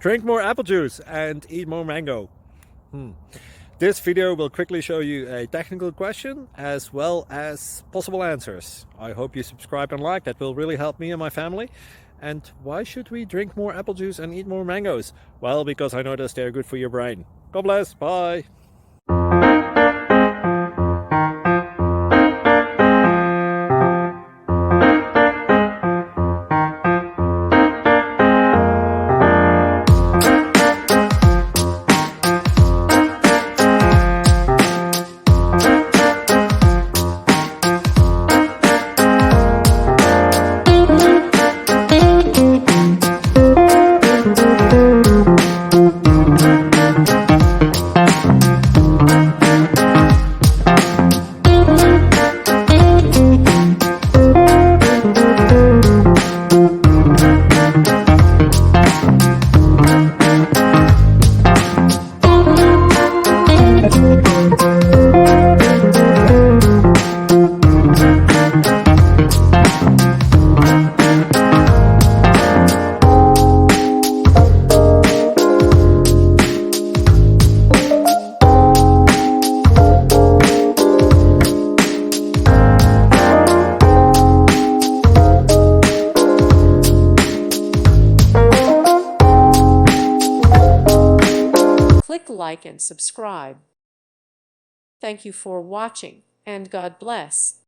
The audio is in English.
Drink more apple juice and eat more mango. This video will quickly show you a technical question as well as possible answers. I hope you subscribe and like, that will really help me and my family. And why should we drink more apple juice and eat more mangoes? Well, because I noticed they're good for your brain. God bless, bye! Click like and subscribe. Thank you for watching, and God bless.